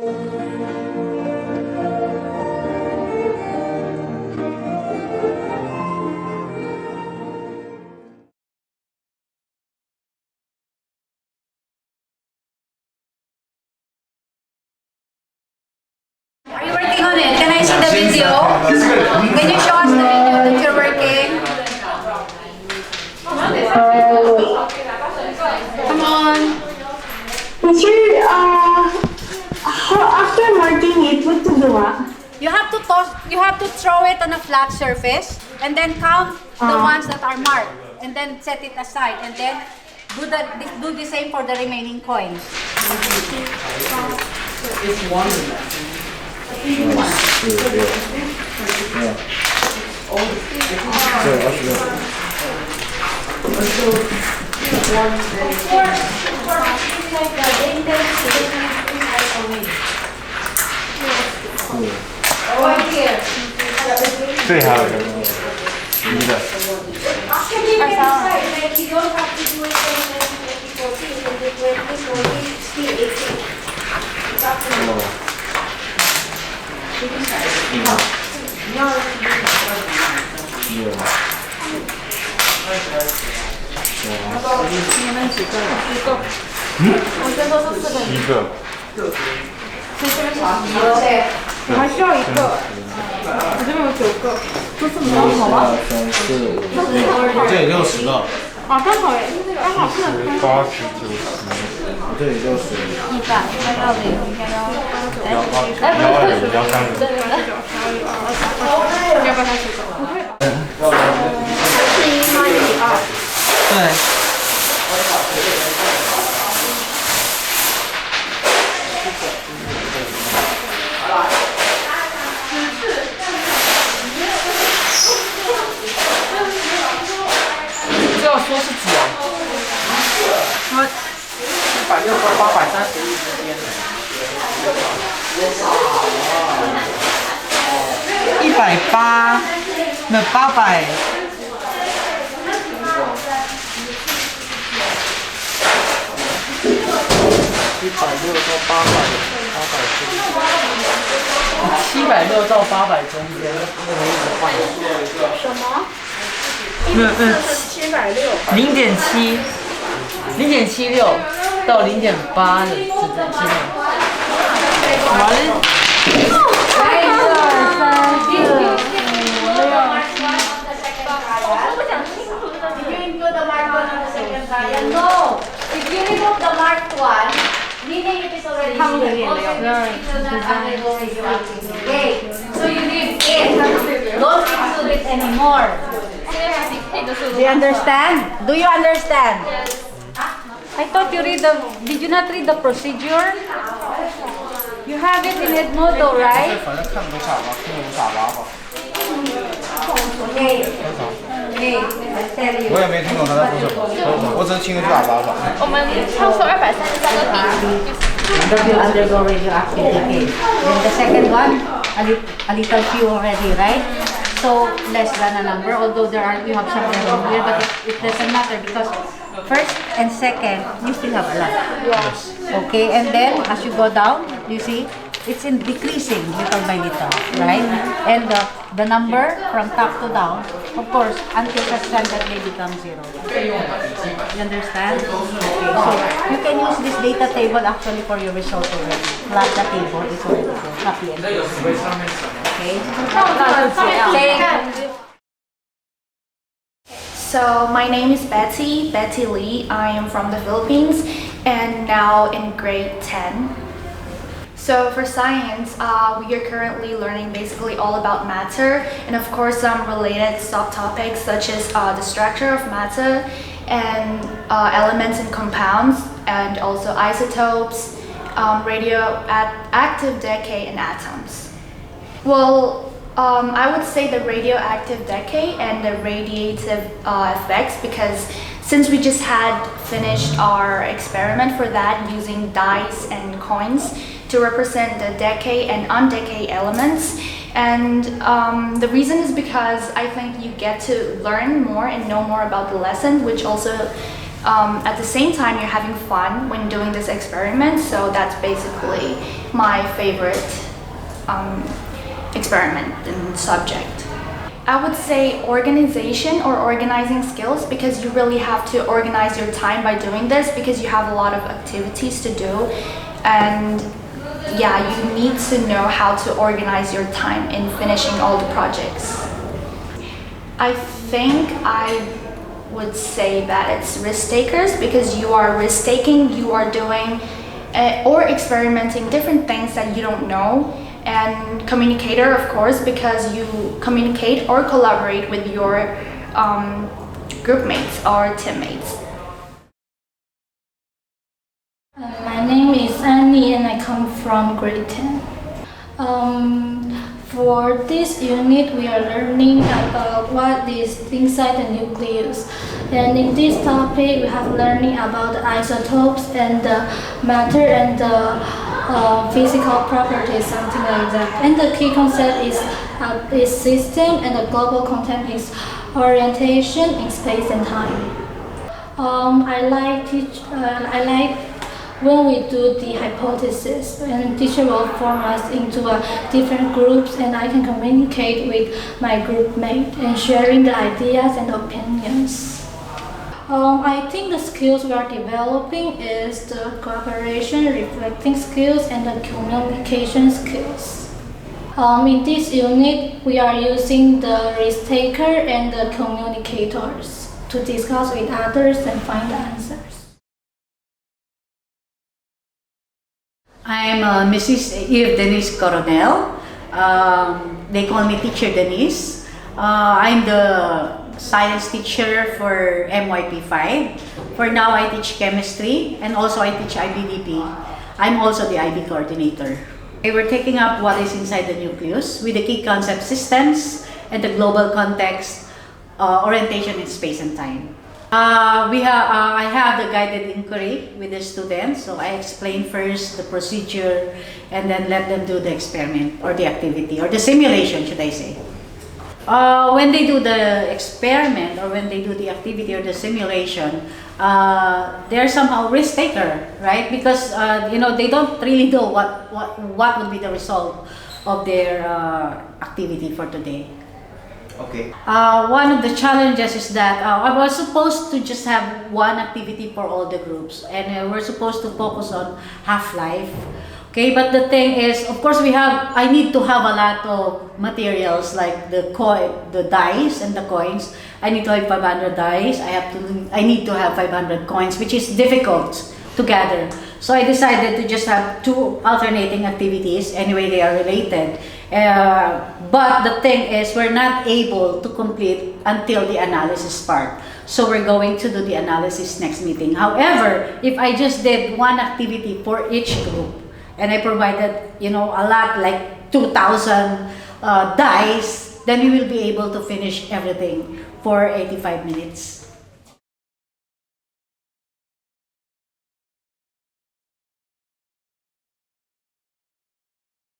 Are you working on it? Can I see the video? Can you show us the video that you're working? Come on. Teacher, after marking it, what to do? You have to toss. You have to throw it on a flat surface, and then count the ones that are marked, and then set it aside, and then do the same for the remaining coins. It's one. Say hi.0.76到0.8的基本。完了。No. If you remove the marked one, meaning it is already okay. So you leave it. Don't include it anymore. Do you understand? Do you understand? Yes. I thought you read the. Did you not read the procedure? You have it in Edmodo, right? Okay. Okay. I'll tell you. 我也没听懂他在说什么，我只是听了句喇叭吧。我们超出233个笔。You undergo radioactive decay. Then the second one, a little few already, right? So less than a number, although you have some error here, but it doesn't matter because first and second, you still have a lot. Yes. Okay, and then as you go down, you see, it's in decreasing little by little, right? And the number from top to down, of course, until the standard they become 0. You understand? Okay, so you can use this data table actually for your result already. Plus the table is already there. Copy and paste. Okay. So my name is Betty Lee. I am from the Philippines and now in grade 10. So for science, we are currently learning basically all about matter and of course some related subtopics such as the structure of matter and elements and compounds and also isotopes, radioactive decay and atoms. Well, I would say the radioactive decay and the radiative effects because since we just had finished our experiment for that using dice and coins to represent the decay and undecay elements, and the reason is because I think you get to learn more and know more about the lesson, which also At the same time, you're having fun when doing this experiment. So that's basically my favorite experiment and subject. I would say organization or organizing skills, because you really have to organize your time by doing this, because you have a lot of activities to do, and yeah, you need to know how to organize your time in finishing all the projects. I think I would say that it's risk takers, because you are risk taking, you are doing or experimenting different things that you don't know. And communicator, of course, because you communicate or collaborate with your group mates or teammates. My name is Annie and I come from grade 10. For this unit, we are learning about what is inside the nucleus. And in this topic, we have learning about the isotopes and the matter and the physical properties, something like that. And the key concept is system, and the global content is orientation in space and time. I like when we do the hypothesis, and teacher will form us into different groups, and I can communicate with my group mate and sharing the ideas and opinions. I think the skills we are developing is the cooperation, reflecting skills, and the communication skills. In this unit, we are using the risk taker and the communicators to discuss with others and find the answers. I'm Mrs. Denise Coronel. They call me Teacher Denise. I'm the science teacher for MYP 5. For now, I teach chemistry and also I teach IBDP. I'm also the IB coordinator. We're taking up what is inside the nucleus with the key concept systems and the global context, orientation in space and time. I have the guided inquiry with the students, so I explain first the procedure and then let them do the experiment or the activity or the simulation, should I say. When they do the experiment or when they do the activity or the simulation, they're somehow risk taker, right? Because they don't really know what would be the result of their activity for today. Okay. One of the challenges is that I was supposed to just have one activity for all the groups, and we're supposed to focus on half-life. Okay, but the thing is, of course, I need to have a lot of materials like the dice and the coins. I need to have 500 dice. I need to have 500 coins, which is difficult to gather. So I decided to just have two alternating activities. Anyway, they are related. But the thing is, we're not able to complete until the analysis part. So we're going to do the analysis next meeting. However, if I just did one activity for each group, and I provided, a lot, like 2,000 dice, then we will be able to finish everything for 85 minutes.